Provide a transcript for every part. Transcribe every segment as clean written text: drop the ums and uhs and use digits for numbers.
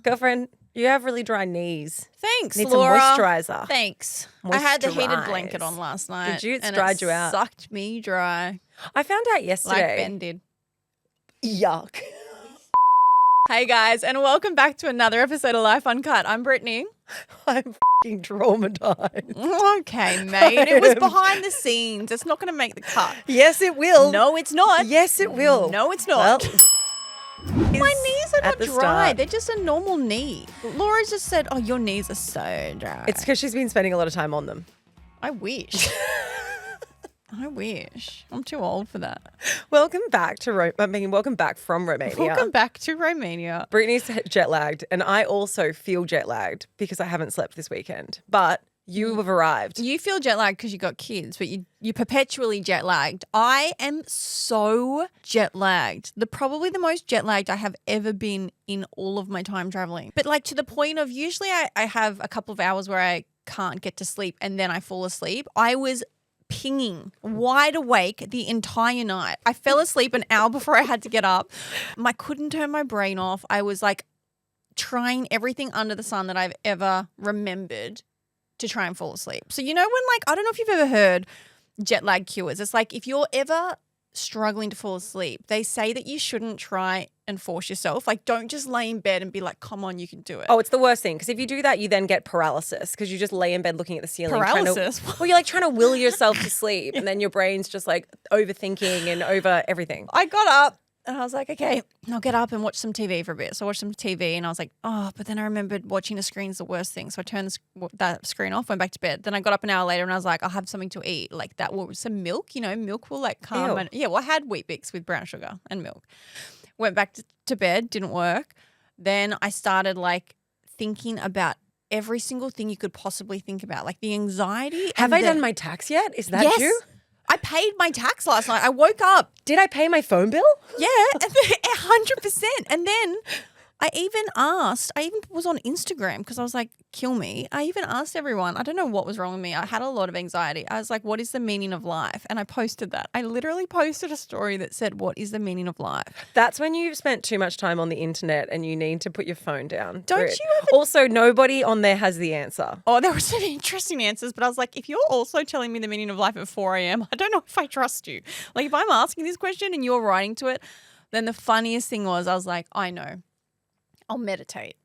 Girlfriend, you have really dry knees. Thanks, Need Laura. some moisturiser. Thanks. I had the heated Moisturise. blanket on last night. Did you? It's and dried you out. Sucked me dry. I found out yesterday. Like Ben did. Yuck. Hey guys, and welcome back to another episode of Life Uncut. I'm Brittany. I'm f***ing traumatized. Okay, mate. It was behind the scenes. It's not going to make the cut. Yes, it will. No, it's not. Yes, it will. No, it's not. Well, my knees are not the dry. start. They're just a normal knee. Laura just said, oh, your knees are so dry. It's because she's been spending a lot of time on them. I wish. I wish. I'm too old for that. Welcome back to welcome back from Romania. Welcome back to Romania. Brittany's jet lagged, and I also feel jet lagged because I haven't slept this weekend. But you have arrived. You feel jet lagged because you got kids, but you perpetually jet lagged. I am so jet lagged. Probably the most jet lagged I have ever been in all of my time traveling. But like to the point of usually I have a couple of hours where I can't get to sleep and then I fall asleep. I was pinging, wide awake the entire night. I fell asleep an hour before I had to get up. I couldn't turn my brain off. I was like trying everything under the sun that I've ever remembered to try and fall asleep. So you know when like, I don't know if you've ever heard jet lag cures. It's like if you're ever struggling to fall asleep, they say that you shouldn't try and force yourself. Like don't just lay in bed and be like, come on, you can do it. Oh, it's the worst thing because if you do that, you then get paralysis because you just lay in bed looking at the ceiling. Paralysis? Well, you're like trying to will yourself to sleep and then your brain's just like overthinking and over everything. I got up and I was like, okay, I'll get up and watch some TV for a bit. So I watched some TV and I was like, oh, but then I remembered watching a screen is the worst thing. So I turned that screen off, went back to bed. Then I got up an hour later and I was like, I'll have something to eat. Like that was some milk, milk will like calm. And, yeah, well, I had Wheat Bix with brown sugar and milk. Went back to bed, didn't work. Then I started like thinking about every single thing you could possibly think about, like the anxiety. Have I done my tax yet? Is that you? I paid my tax last night. I woke up. Did I pay my phone bill? Yeah, 100%. And then I even was on Instagram because I was like, kill me. I even asked everyone, I don't know what was wrong with me. I had a lot of anxiety. I was like, what is the meaning of life? And I posted that. I literally posted a story that said, what is the meaning of life? That's when you've spent too much time on the internet and you need to put your phone down. Don't Britt. you ever? Also, nobody on there has the answer. Oh, there were some interesting answers, but I was like, if you're also telling me the meaning of life at 4 a.m., I don't know if I trust you. Like if I'm asking this question and you're writing to it, then the funniest thing was I was like, I know. I'll meditate,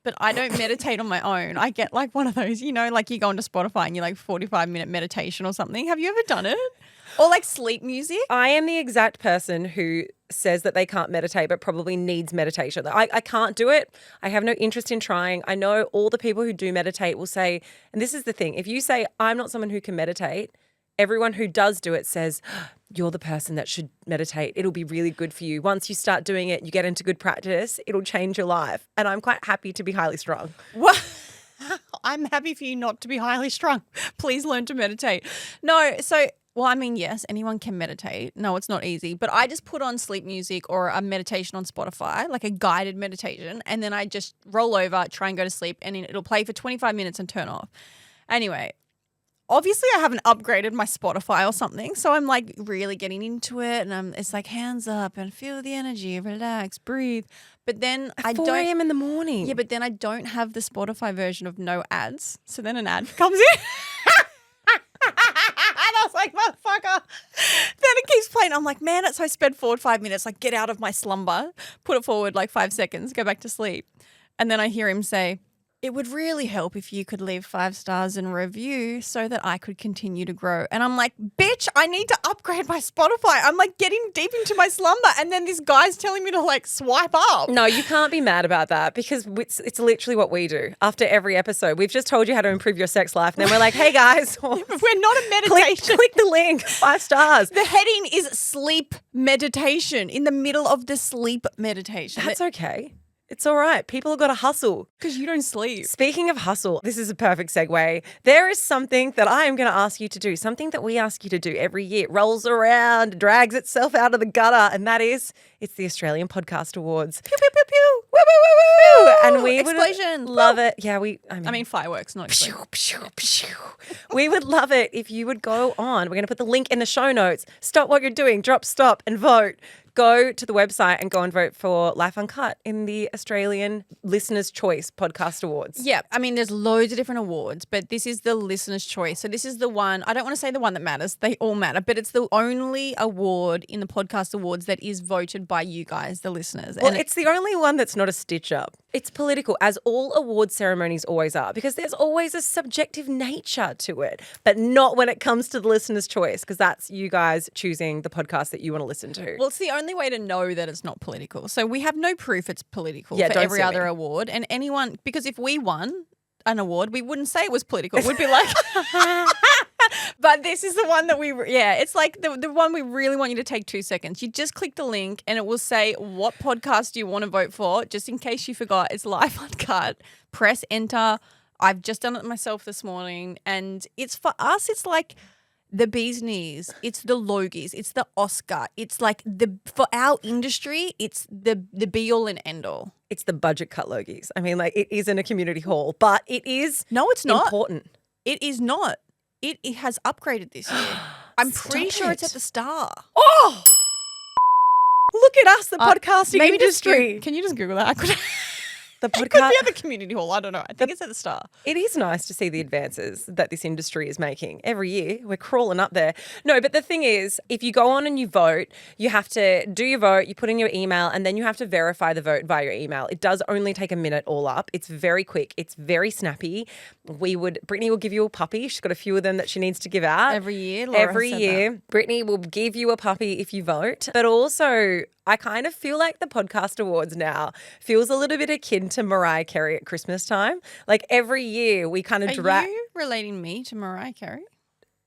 but I don't meditate on my own. I get like one of those, like you go onto Spotify and you're like 45-minute meditation or something. Have you ever done it? Or like sleep music? I am the exact person who says that they can't meditate but probably needs meditation. I can't do it. I have no interest in trying. I know all the people who do meditate will say, and this is the thing, if you say I'm not someone who can meditate, everyone who does do it says, you're the person that should meditate. It'll be really good for you. Once you start doing it, you get into good practice, it'll change your life. And I'm quite happy to be highly strung. What? I'm happy for you not to be highly strung. Please learn to meditate. No, yes, anyone can meditate. No, it's not easy. But I just put on sleep music or a meditation on Spotify, like a guided meditation, and then I just roll over, try and go to sleep, and it'll play for 25 minutes and turn off. Anyway, obviously I haven't upgraded my Spotify or something, so I'm like really getting into it and it's like hands up and feel the energy, relax, breathe. But then At 4 a.m. in the morning. Yeah, but then I don't have the Spotify version of no ads. So then an ad comes in. And I was like, motherfucker. Then it keeps playing. I'm like, man, so I sped forward 5 minutes, like get out of my slumber, put it forward like 5 seconds, go back to sleep. And then I hear him say, it would really help if you could leave 5 stars and review so that I could continue to grow. And I'm like, bitch, I need to upgrade my Spotify. I'm like getting deep into my slumber. And then this guy's telling me to like swipe up. No, you can't be mad about that because it's literally what we do after every episode. We've just told you how to improve your sex life. And then we're like, hey guys. We're not a meditation. Click the link, 5 stars. The heading is sleep meditation in the middle of the sleep meditation. That's okay. It's all right. People have got to hustle. Because you don't sleep. Speaking of hustle, this is a perfect segue. There is something that I am going to ask you to do, something that we ask you to do every year. It rolls around, drags itself out of the gutter, and that is, it's the Australian Podcast Awards. Pew, pew, pew, pew. Woo, woo, woo, woo. And we explosion. would love it. Yeah, I mean fireworks, not explosion. We would love it if you would go on. We're going to put the link in the show notes. Stop what you're doing, drop, stop, and vote go to the website and go and vote for Life Uncut in the Australian Listener's Choice Podcast Awards. Yeah, I mean, there's loads of different awards, but this is the listener's choice. So this is the one, I don't want to say the one that matters. They all matter, but it's the only award in the podcast awards that is voted by you guys, the listeners. Well, it's the only one that's not a stitch up. It's political, as all award ceremonies always are, because there's always a subjective nature to it, but not when it comes to the listener's choice, because that's you guys choosing the podcast that you want to listen to. Well, it's the only way to know that it's not political. So we have no proof it's political Yeah, for don't every sue other me. award. And anyone, because if we won an award, we wouldn't say it was political. We'd be like, but this is the one that it's like the one we really want you to take 2 seconds. You just click the link and it will say what podcast you want to vote for. Just in case you forgot, it's Live Uncut. Press enter. I've just done it myself this morning. And it's for us, it's like the bee's knees, it's the Logies, it's the Oscar. It's like for our industry, it's the be all and end all. It's the budget cut Logies. I mean, like, it isn't a community hall, but it is it's not important. It is not. It has upgraded this year. I'm pretty sure it's at the Star. Oh! Look at us, the podcasting industry. Can you just Google that? The It could podcast. be at the community hall. I don't know. I think it's at the Star. It is nice to see the advances that this industry is making. Every year, we're crawling up there. No, but the thing is, if you go on and you vote, you have to do your vote, you put in your email, and then you have to verify the vote via your email. It does only take a minute all up. It's very quick. It's very snappy. Brittany will give you a puppy. She's got a few of them that she needs to give out. Every year, Laura Every has said year, that. Brittany will give you a puppy if you vote. But also, I kind of feel like the podcast awards now feels a little bit akin to Mariah Carey at Christmas time. Like, every year we kind of Are you relating me to Mariah Carey?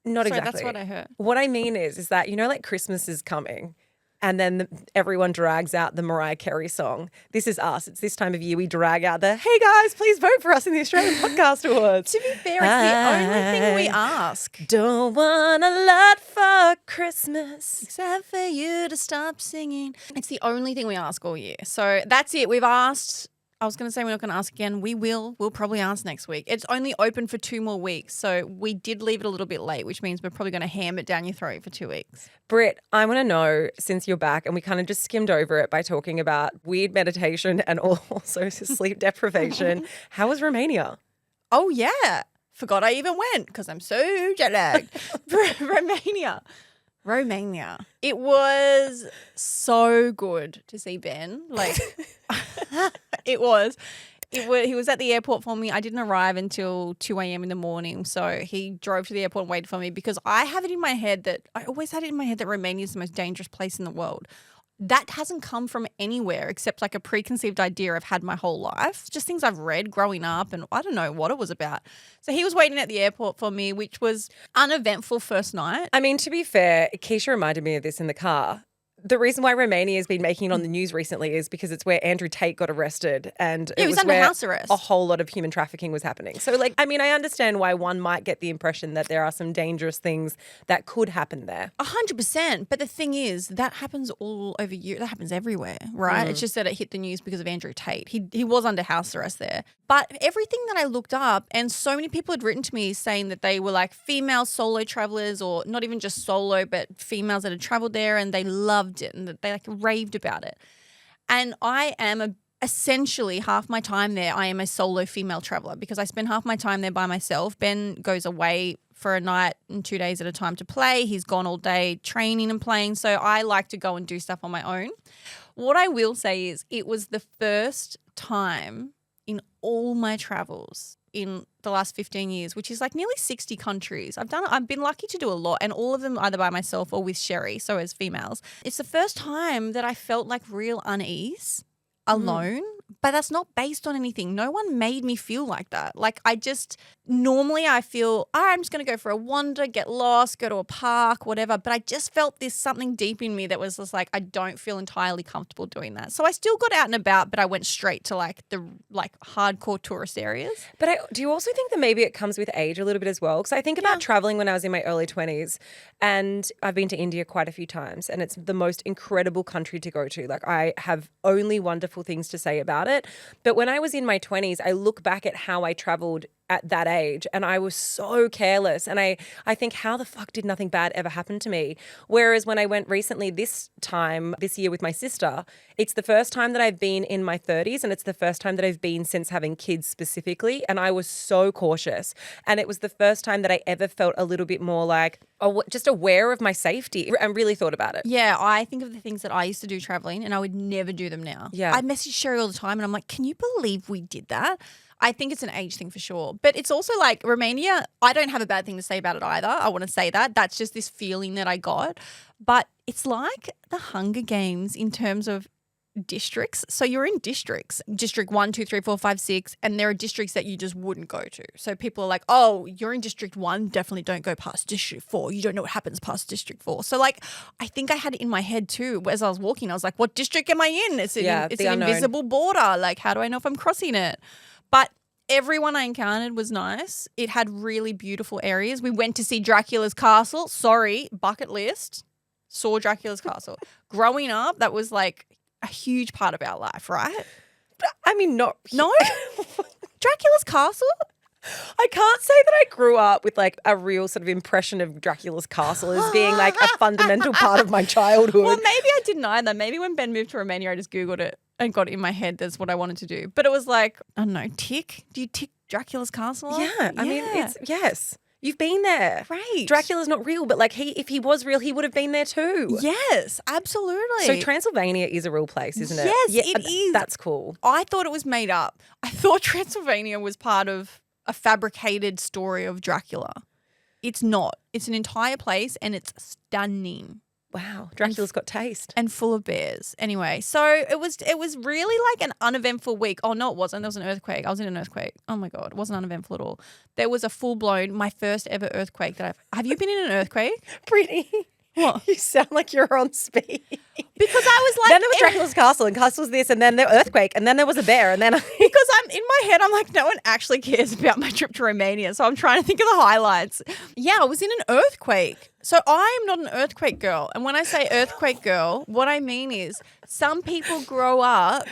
Not Sorry, exactly. that's what I heard. What I mean is that, like, Christmas is coming and then everyone drags out the Mariah Carey song. This is us. It's this time of year we drag out the, hey guys, please vote for us in the Australian Podcast Awards. To be fair, it's the only thing we ask. Don't want a lot for Christmas. Except for you to stop singing. It's the only thing we ask all year. So that's it. We've asked. I was going to say we're not going to ask again. We will. We'll probably ask next week. It's only open for 2 more weeks. So we did leave it a little bit late, which means we're probably going to ham it down your throat for 2 weeks. Britt, I want to know, since you're back, and we kind of just skimmed over it by talking about weird meditation and also sleep deprivation, how was Romania? Oh, yeah. Forgot I even went because I'm so jet lagged. Romania. It was so good to see Ben. Like, it was. He was at the airport for me. I didn't arrive until 2 a.m. in the morning. So he drove to the airport and waited for me because I always had it in my head that Romania is the most dangerous place in the world. That hasn't come from anywhere except like a preconceived idea I've had my whole life. Just things I've read growing up and I don't know what it was about. So he was waiting at the airport for me, which was uneventful first night. I mean, to be fair, Keisha reminded me of this in the car. The reason why Romania has been making it on the news recently is because it's where Andrew Tate got arrested and he was under where house arrest. a whole lot of human trafficking was happening. So, like, I mean, I understand why one might get the impression that there are some dangerous things that could happen there. 100%. But the thing is, that happens all over Europe. That happens everywhere, right? It's just that it hit the news because of Andrew Tate. He was under house arrest there. But everything that I looked up, and so many people had written to me saying that they were like female solo travelers, or not even just solo, but females that had traveled there and they loved it and that they like raved about it. And I am essentially half my time there, I am a solo female traveler because I spend half my time there by myself. Ben goes away for a night and 2 days at a time to play. He's gone all day training and playing. So I like to go and do stuff on my own. What I will say is it was the first time in all my travels in the last 15 years, which is like nearly 60 countries. I've been lucky to do a lot, and all of them either by myself or with Sherry, so as females. It's the first time that I felt like real unease alone, but that's not based on anything. No one made me feel like that. Like normally I feel, I'm just going to go for a wander, get lost, go to a park, whatever. But I just felt this something deep in me that was just like, I don't feel entirely comfortable doing that. So I still got out and about, but I went straight to like the hardcore tourist areas. But do you also think that maybe it comes with age a little bit as well? Because I think about traveling when I was in my early 20s, and I've been to India quite a few times, and it's the most incredible country to go to. Like, I have only wonderful things to say about it. But when I was in my 20s, I look back at how I traveled at that age, and I was so careless. And I think, how the fuck did nothing bad ever happen to me? Whereas when I went recently this year with my sister, it's the first time that I've been in my 30s, and it's the first time that I've been since having kids specifically. And I was so cautious. And it was the first time that I ever felt a little bit more like, just aware of my safety and really thought about it. Yeah, I think of the things that I used to do traveling and I would never do them now. Yeah. I message Sherry all the time and I'm like, can you believe we did that? I think it's an age thing for sure. But it's also like Romania, I don't have a bad thing to say about it either. I want to say that. That's just this feeling that I got. But it's like the Hunger Games in terms of districts. So you're in districts, district 1, 2, 3, 4, 5, 6, and there are districts that you just wouldn't go to. So people are like, oh, you're in district 1, definitely don't go past district 4. You don't know what happens past district 4. So like, I think I had it in my head too. As I was walking, I was like, what district am I in? It's an invisible border. Like, how do I know if I'm crossing it? But everyone I encountered was nice. It had really beautiful areas. We went to see Dracula's castle. Sorry, bucket list. Saw Dracula's castle. Growing up, that was like a huge part of our life, right? I mean, not No? Dracula's castle? I can't say that I grew up with like a real sort of impression of Dracula's castle as being like a fundamental part of my childhood. Well, maybe I didn't either. Maybe when Ben moved to Romania, I just Googled it and got it in my head. That's what I wanted to do. But it was like, I don't know, tick? Do you tick Dracula's castle off? Yeah. I mean, yes. You've been there. Right. Dracula's not real, but like if he was real, he would have been there too. Yes, absolutely. So Transylvania is a real place, isn't it? Yes, it is. That's cool. I thought it was made up. I thought Transylvania was part of a fabricated story of Dracula. It's not. It's an entire place and it's stunning. Wow, Dracula's got taste. And full of bears. Anyway, so it was really like an uneventful week. Oh, no, it wasn't. There was an earthquake. I was in an earthquake. Oh, my God. It wasn't uneventful at all. There was a full-blown, my first ever earthquake that have you been in an earthquake? Brittany, what? You sound like you're on speed. Because I was like. Then there was Dracula's castle, and castle was this, and then the earthquake, and then there was a bear, and then. Because I'm in my head, I'm like, no one actually cares about my trip to Romania. So I'm trying to think of the highlights. Yeah, I was in an earthquake. So I'm not an earthquake girl. And when I say earthquake girl, what I mean is some people grow up.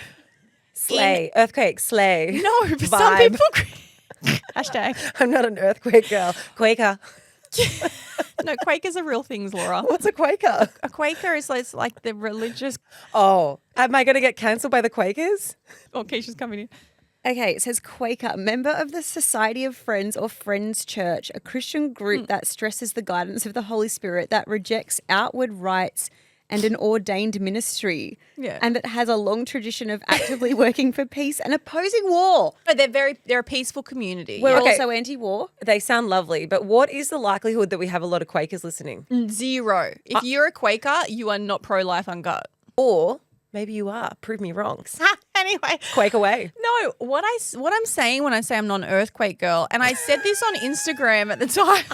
Earthquake, slay. No, but vibe. some people. Hashtag. I'm not an earthquake girl. Quaker. No, Quakers are real things, Laura. What's a Quaker? A Quaker is like the religious. Oh, am I going to get cancelled by the Quakers? Oh, Keisha's coming in. Okay, it says Quaker, member of the Society of Friends or Friends Church, a Christian group that stresses the guidance of the Holy Spirit, that rejects outward rites and an ordained ministry, and that has a long tradition of actively working for peace and opposing war. No, they're a peaceful community. We're also anti-war. They sound lovely, but what is the likelihood that we have a lot of Quakers listening? 0. If you're a Quaker, you are not pro-life on gut. Or maybe you are. Prove me wrong. Anyway. Quake away. No, what I'm saying when I say I'm not an earthquake girl, and I said this on Instagram at the time.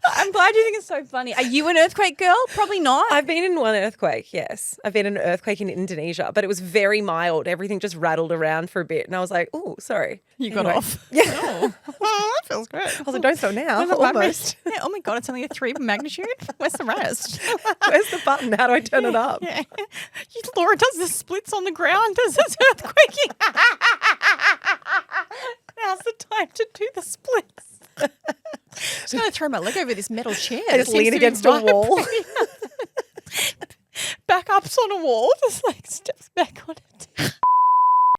I'm glad you think it's so funny. Are you an earthquake girl? Probably not. I've been in one earthquake, yes. I've been in an earthquake in Indonesia, but it was very mild. Everything just rattled around for a bit. And I was like, oh, sorry. You got off. Yeah. Oh, that feels good. I was like, don't stop now. Where's the Almost. yeah, oh my God, it's only a 3 magnitude. Where's the rest? Where's the button? How do I turn it up? Yeah. Laura does the splits on the ground as it's earthquaking. Now's the time to do the splits. I'm just going to throw my leg over this metal chair. I just lean against a wall. Back ups on a wall, just like steps back on it.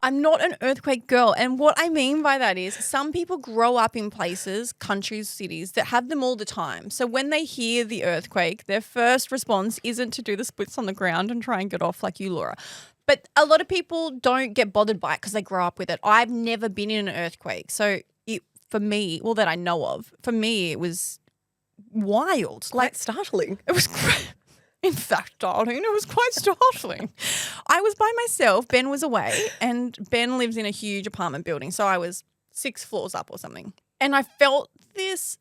I'm not an earthquake girl. And what I mean by that is some people grow up in places, countries, cities that have them all the time. So when they hear the earthquake, their first response isn't to do the splits on the ground and try and get off like you, Laura. But a lot of people don't get bothered by it because they grow up with it. I've never been in an earthquake. So for me, well, that I know of, for me, it was wild. Like startling. It was in fact, darling, it was quite startling. I was by myself. Ben was away and Ben lives in a huge apartment building. So I was 6 floors up or something. And I felt this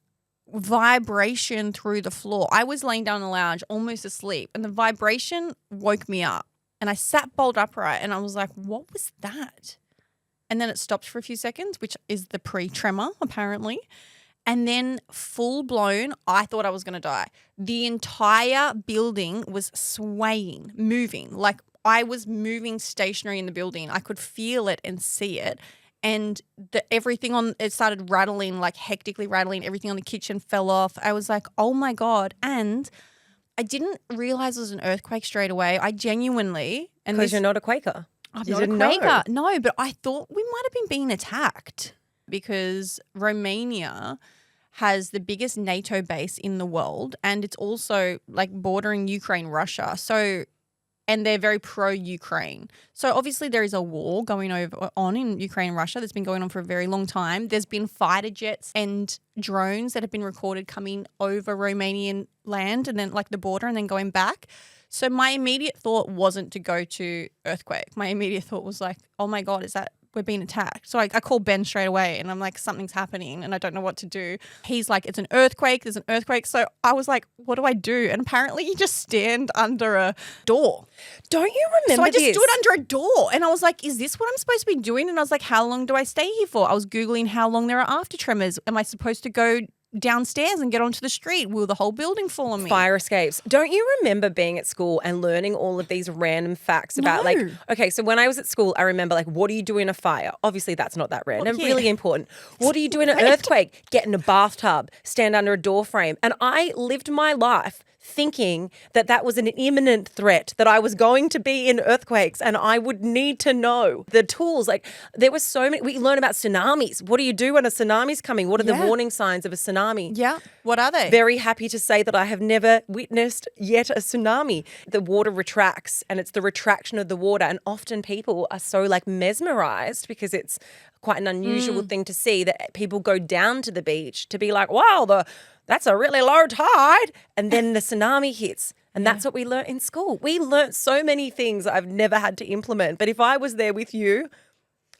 vibration through the floor. I was laying down in the lounge almost asleep and the vibration woke me up. And I sat bolt upright and I was like, what was that? And then it stopped for a few seconds, which is the pre-tremor apparently. And then full blown, I thought I was going to die. The entire building was swaying, moving. Like I was moving stationary in the building. I could feel it and see it. and everything on it started rattling, like hectically rattling. Everything on the kitchen fell off. I was like, oh my God. And I didn't realize it was an earthquake straight away. I genuinely. Because you're not a Quaker. I'm You not a didn't Quaker. know. No, but I thought we might have been being attacked because Romania has the biggest NATO base in the world, and it's also like bordering Ukraine, Russia. So, and they're very pro-Ukraine. So obviously there is a war going on in Ukraine and Russia that's been going on for a very long time. There's been fighter jets and drones that have been recorded coming over Romanian land and then like the border and then going back. So my immediate thought wasn't to go to earthquake. My immediate thought was like, oh my God, is that we're being attacked? So I called Ben straight away and I'm like, something's happening and I don't know what to do. He's like, it's an earthquake. There's an earthquake. So I was like, what do I do? And apparently you just stand under a door. Don't you remember So I just this? stood under a door and I was like, is this what I'm supposed to be doing? And I was like, how long do I stay here for? I was Googling how long there are after tremors. Am I supposed to go downstairs and get onto the street? Will the whole building fall on me? Fire escapes. Don't you remember being at school and learning all of these random facts about like, okay, so when I was at school, I remember like, what do you do in a fire? Obviously that's not that random, yeah. really important. What do you do in an earthquake? Get in a bathtub, stand under a door frame. And I lived my life thinking that that was an imminent threat, that I was going to be in earthquakes and I would need to know the tools. Like there were so many, we learn about tsunamis. What do you do when a tsunami's coming? What are the warning signs of a tsunami? Yeah. What are they? Very happy to say that I have never witnessed yet a tsunami. The water retracts and it's the retraction of the water. And often people are so like mesmerized because it's quite an unusual thing to see that people go down to the beach to be like, wow, that's a really low tide. And then the tsunami hits. And that's what we learnt in school. We learnt so many things I've never had to implement. But if I was there with you,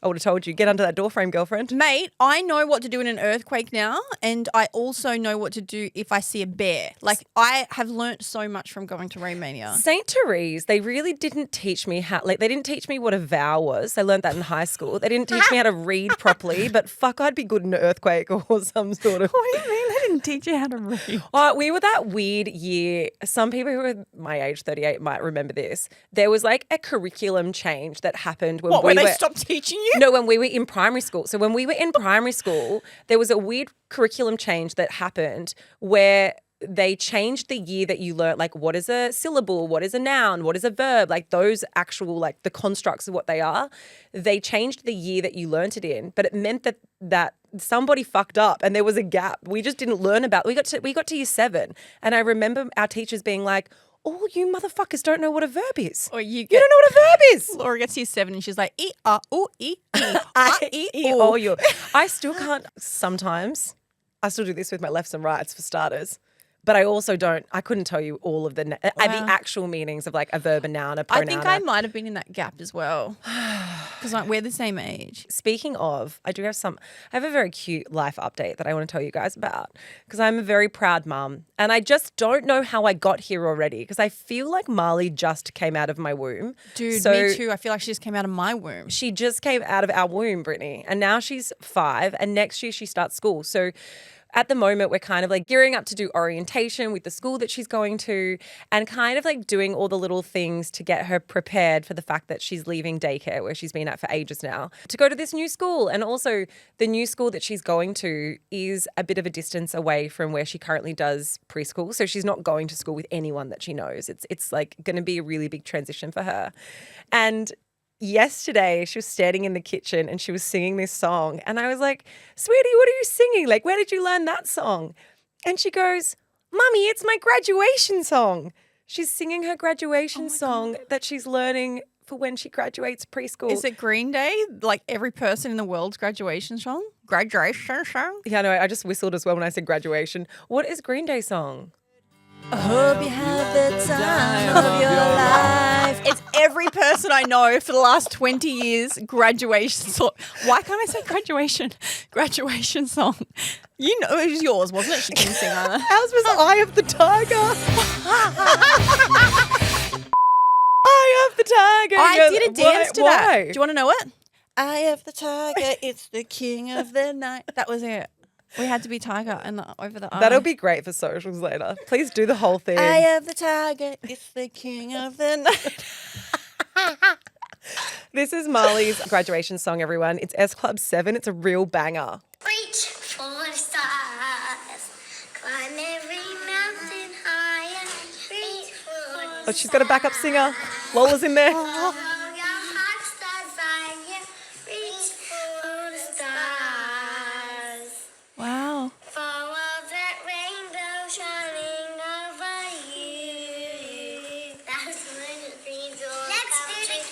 I would have told you, get under that door frame, girlfriend. Mate, I know what to do in an earthquake now, and I also know what to do if I see a bear. Like, I have learnt so much from going to Romania. St. Therese, they really didn't teach me how, like, they didn't teach me what a vow was. I learned that in high school. They didn't teach me how to read properly, but fuck, I'd be good in an earthquake or some sort of. What do you mean they didn't teach you how to read? Oh, we were that weird year. Some people who are my age, 38, might remember this. There was like a curriculum change that happened when Where they stopped teaching you? No, when we were in primary school. So when we were in primary school, there was a weird curriculum change that happened where they changed the year that you learnt, like what is a syllable, what is a noun, what is a verb, like those actual, like the constructs of what they are. They changed the year that you learnt it in, but it meant that somebody fucked up and there was a gap. We just didn't learn about. We got to year 7, and I remember our teachers being like, all you motherfuckers don't know what a verb is. Or you don't know what a verb is. Laura gets to year 7 and she's like, I still can't sometimes. I still do this with my lefts and rights for starters. But I also I couldn't tell you all of the actual meanings of like a verb, a noun, a pronoun. I think I might have been in that gap as well. Because like, we're the same age. Speaking of, I have a very cute life update that I want to tell you guys about because I'm a very proud mum and I just don't know how I got here already because I feel like Marlie just came out of my womb. Dude, me too. I feel like she just came out of my womb. She just came out of our womb, Brittany, and now she's 5 and next year she starts school. So at the moment, we're kind of like gearing up to do orientation with the school that she's going to and kind of like doing all the little things to get her prepared for the fact that she's leaving daycare where she's been at for ages now to go to this new school. And also the new school that she's going to is a bit of a distance away from where she currently does preschool. So she's not going to school with anyone that she knows. It's like going to be a really big transition for her. And yesterday she was standing in the kitchen and she was singing this song and I was like, sweetie, what are you singing? Like, where did you learn that song? And she goes, Mummy, it's my graduation song. She's singing her graduation song that she's learning for when she graduates preschool. Is it Green Day? Like every person in the world's graduation song? Graduation song? Yeah, no, I just whistled as well when I said graduation. What is Green Day song? I hope you have the time of your life. It's every person I know for the last 20 years, graduation song. Why can't I say graduation? Graduation song. You know, it was yours, wasn't it? She didn't sing either. Ours was Eye of the Tiger. Eye of the Tiger. I did a dance to that. Why? Do you want to know it? Eye of the tiger, it's the king of the night. That was it. We had to be tiger and over the eye. That'll be great for socials later. Please do the whole thing. Eye of the tiger, it's the king of the night. This is Marlie's graduation song, everyone. It's S Club 7. It's a real banger. Reach for the stars, climb every mountain higher. Reach for the Oh, she's got a backup singer. Lola's in there. Follow your heart's desire. Reach for the stars. Wow. Follow that rainbow shining over you. That's when the dreams will come true.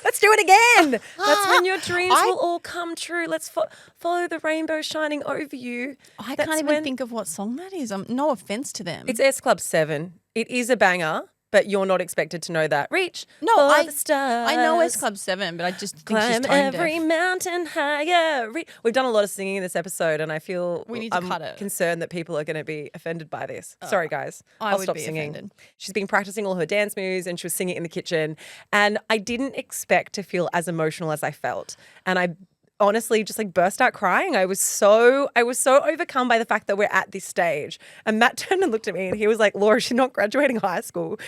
Let's do it again. That's when your dreams will all come true. Let's follow the rainbow shining over you. I That's can't even when- think of what song that is. No offense to them. It's S Club 7. It is a banger, but you're not expected to know that. Reach No, for I- the stars. I know S Club 7, but I just think she's Climb tone every deaf. mountain higher. We've done a lot of singing in this episode, and I feel We need to I'm cut it. concerned that people are going to be offended by this. Sorry, guys. I I'll would stop be singing. offended. She's been practicing all her dance moves, and she was singing in the kitchen. And I didn't expect to feel as emotional as I felt, and I honestly just like burst out crying. I was so overcome by the fact that we're at this stage. And Matt turned and looked at me and he was like, Laura, she's not graduating high school.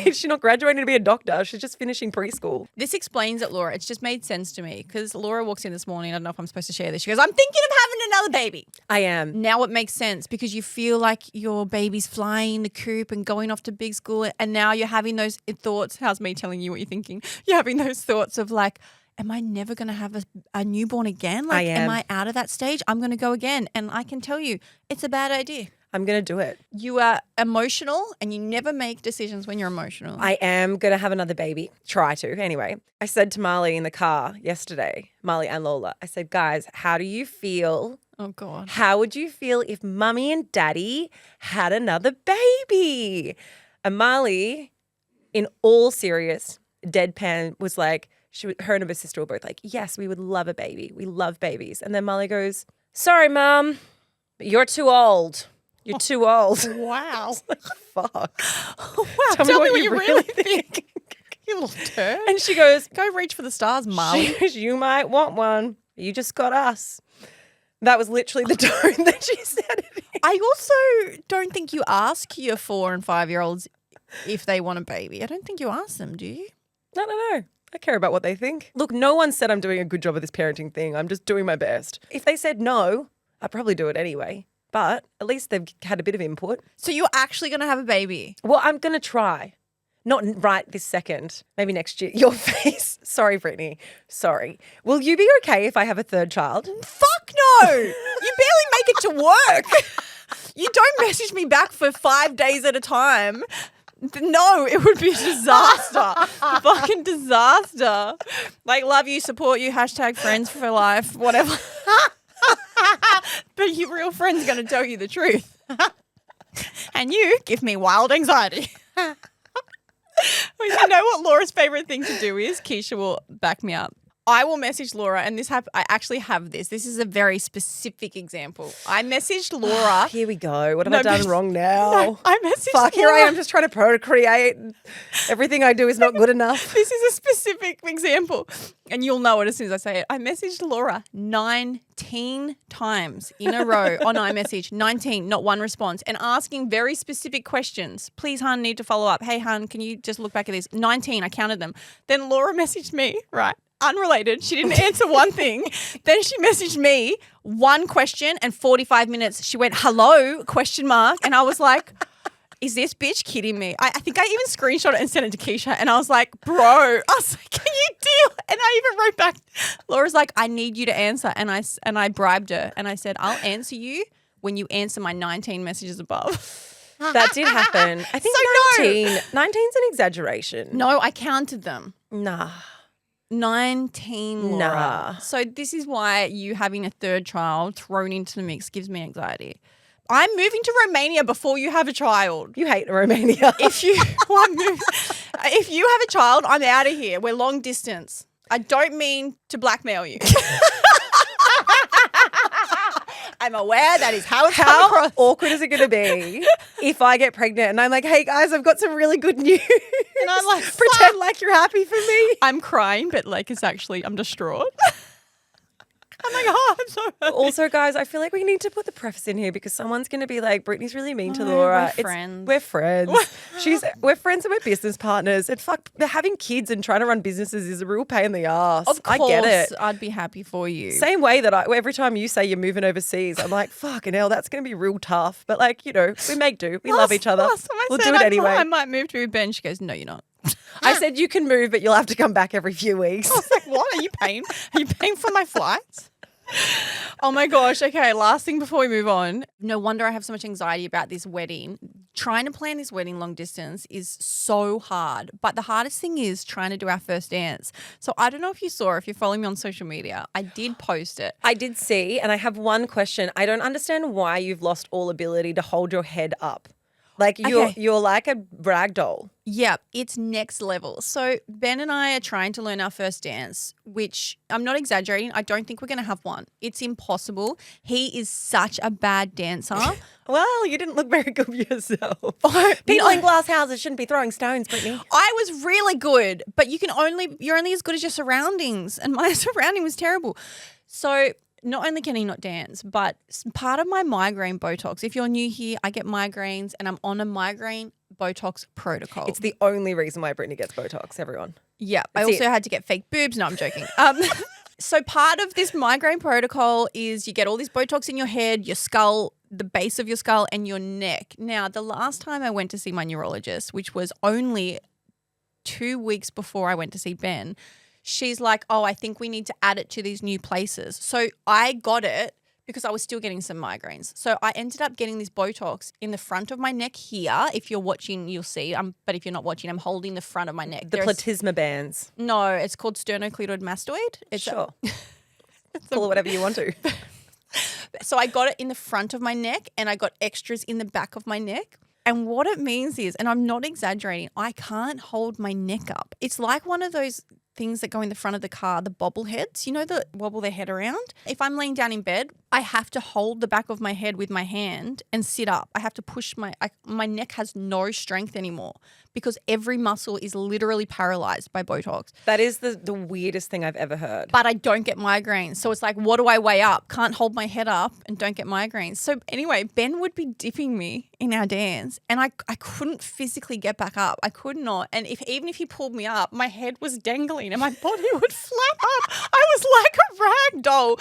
She's not graduating to be a doctor. She's just finishing preschool. This explains it, Laura. It's just made sense to me because Laura walks in this morning. I don't know if I'm supposed to share this. She goes, I'm thinking of having another baby. I am. Now it makes sense because you feel like your baby's flying the coop and going off to big school. And now you're having those thoughts. How's me telling you what you're thinking? You're having those thoughts of like, am I never going to have a newborn again? Like, am. I out of that stage? I'm going to go again. And I can tell you, it's a bad idea. I'm going to do it. You are emotional and you never make decisions when you're emotional. I am going to have another baby. Try to. Anyway, I said to Marlie in the car yesterday, Marlie and Lola, I said, guys, how do you feel? Oh, God. How would you feel if mummy and daddy had another baby? And Marlie, in all serious deadpan, was like, her and her sister were both like, yes, we would love a baby. We love babies. And then Marlie goes, sorry, Mum, but you're too old. You're too old. Wow. Fuck. Wow. Tell me what you really think. You little turd. And she goes, Go reach for the stars, Marley. she goes, you might want one. You just got us. That was literally the tone that she said it in. I also don't think you ask your 4 and 5-year-olds if they want a baby. I don't think you ask them, do you? No. I care about what they think. Look, no one said I'm doing a good job of this parenting thing. I'm just doing my best. If they said no, I'd probably do it anyway. But at least they've had a bit of input. So you're actually going to have a baby? Well, I'm going to try. Not right this second. Maybe next year. Your face. Sorry, Brittany. Sorry. Will you be okay if I have a third child? Fuck no! You barely make it to work. You don't message me back for 5 days at a time. No, it would be a disaster. Fucking disaster. Like, love you, support you, hashtag friends for life, whatever. But your real friend's going to tell you the truth. And you give me wild anxiety. Well, you know what Laura's favourite thing to do is? Keisha will back me up. I will message Laura, and I actually have this. This is a very specific example. I messaged Laura. Here we go. What have No, I done but- wrong now? No, I messaged Fuck, here Laura. I am just trying to procreate. Everything I do is not good enough. This is a specific example, and you'll know it as soon as I say it. I messaged Laura 19 times in a row on iMessage, 19, not one response, and asking very specific questions. Please, hun, need to follow up. Hey, hun, can you just look back at this? 19, I counted them. Then Laura messaged me, right? Unrelated. She didn't answer one thing. Then she messaged me one question and 45 minutes. She went, hello, ? And I was like, is this bitch kidding me? I think I even screenshot it and sent it to Keisha. And I was like, bro, I was like, can you deal? And I even wrote back, Laura's like, I need you to answer. And I bribed her. And I said, I'll answer you when you answer my 19 messages above. That did happen. I think So 19. 19's an exaggeration. No, I counted them. Nah. 19, Laura. Nah. So this is why you having a third child thrown into the mix gives me anxiety. I'm moving to Romania before you have a child. You hate Romania. If you if you have a child, I'm out of here. We're long distance. I don't mean to blackmail you. I'm aware that is how it's come How across. awkward is it going to be if I get pregnant and I'm like, hey guys, I've got some really good news. And I'm like, pretend like you're happy for me. I'm crying, but like it's actually I'm distraught. I'm like, oh, I'm so hurt. Also, guys, I feel like we need to put the preface in here because someone's going to be like, Brittany's really mean to No, Laura. we're friends. We're friends. We're friends and we're business partners. And fuck, having kids and trying to run businesses is a real pain in the ass. Of course, I get it. I'd be happy for you. Same way that every time you say you're moving overseas, I'm like, fucking hell, that's going to be real tough. But like, you know, we make do. We love each other. Last time I We'll said do it anyway. I might move to be with Ben. She goes, no, you're not. I said you can move, but you'll have to come back every few weeks. I was like, what? Are you paying? Are you paying for my flights? Oh my gosh. Okay, last thing before we move on. No wonder I have so much anxiety about this wedding. Trying to plan this wedding long distance is so hard. But the hardest thing is trying to do our first dance. So I don't know if you saw, if you're following me on social media, I did post it. I did see, and I have one question. I don't understand why you've lost all ability to hold your head up. Like you're like a rag doll. Yep, it's next level. So Ben and I are trying to learn our first dance, which I'm not exaggerating. I don't think we're going to have one. It's impossible. He is such a bad dancer. Well, you didn't look very good yourself. People in glass houses shouldn't be throwing stones, Brittany. I was really good, but you're only as good as your surroundings, and my surrounding was terrible. So not only can he not dance, but part of my migraine Botox, if you're new here, I get migraines and I'm on a migraine Botox protocol. It's the only reason why Brittany gets Botox, everyone. Yeah. I That's also had to get fake boobs. No, I'm joking. So part of this migraine protocol is you get all this Botox in your head, your skull, the base of your skull and your neck. Now, the last time I went to see my neurologist, which was only 2 weeks before I went to see Ben, she's like, oh, I think we need to add it to these new places. So I got it because I was still getting some migraines. So I ended up getting this Botox in the front of my neck here. If you're watching, you'll see. But if you're not watching, I'm holding the front of my neck. The platysma bands. No, it's called sternocleidomastoid. It's sure. Call it whatever you want to. So I got it in the front of my neck and I got extras in the back of my neck. And what it means is, and I'm not exaggerating, I can't hold my neck up. It's like one of those things that go in the front of the car, the bobbleheads, you know, that wobble their head around. If I'm laying down in bed, I have to hold the back of my head with my hand and sit up. I have to push my neck has no strength anymore because every muscle is literally paralyzed by Botox. That is the weirdest thing I've ever heard. But I don't get migraines. So it's like, what do I weigh up? Can't hold my head up and don't get migraines. So anyway, Ben would be dipping me in our dance and I couldn't physically get back up. I could not. And even if he pulled me up, my head was dangling and my body would flap up. I was like a rag doll.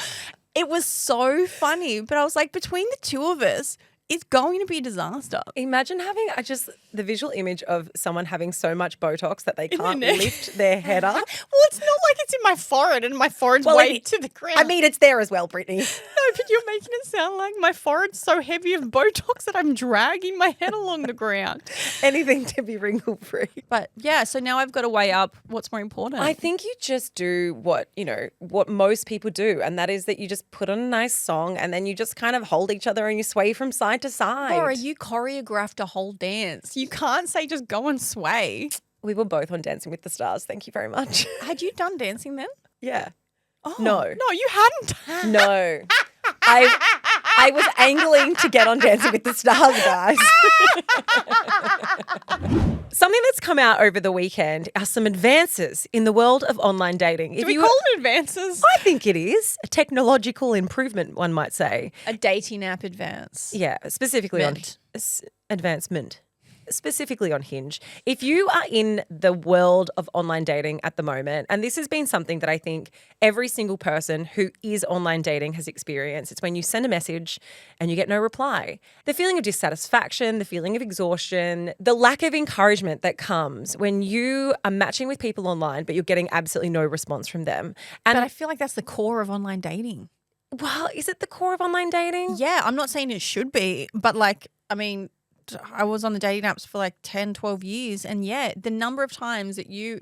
It was so funny. But I was like, between the two of us, it's going to be a disaster. Imagine having the visual image of someone having so much Botox that they can't neck. lift their head up. Well, it's not like it's in my forehead and my forehead's way to the ground. I mean, it's there as well, Brittany. No, but you're making it sound like my forehead's so heavy of Botox that I'm dragging my head along the ground. Anything to be wrinkle-free. But yeah, so now I've got to weigh up what's more important. I think you just do what most people do, and that is that you just put on a nice song and then you just kind of hold each other and you sway from side to side. Laura, you choreographed a whole dance. You can't say just go and sway. We were both on Dancing with the Stars. Thank you very much. Had you done dancing then? Yeah. Oh, No, you hadn't. No. I was angling to get on Dancing with the Stars, guys. Something that's come out over the weekend are some advances in the world of online dating. Do we call it advances? I think it is. A technological improvement, one might say. A dating app advance. Yeah, specifically Mint. on advancement. Specifically on Hinge. If you are in the world of online dating at the moment, and this has been something that I think every single person who is online dating has experienced, it's when you send a message and you get no reply. The feeling of dissatisfaction, the feeling of exhaustion, the lack of encouragement that comes when you are matching with people online, but you're getting absolutely no response from them. And But I feel like that's the core of online dating. well, is it the core of online dating? Yeah, I'm not saying it should be, but I was on the dating apps for like 10, 12 years. And yeah, the number of times that you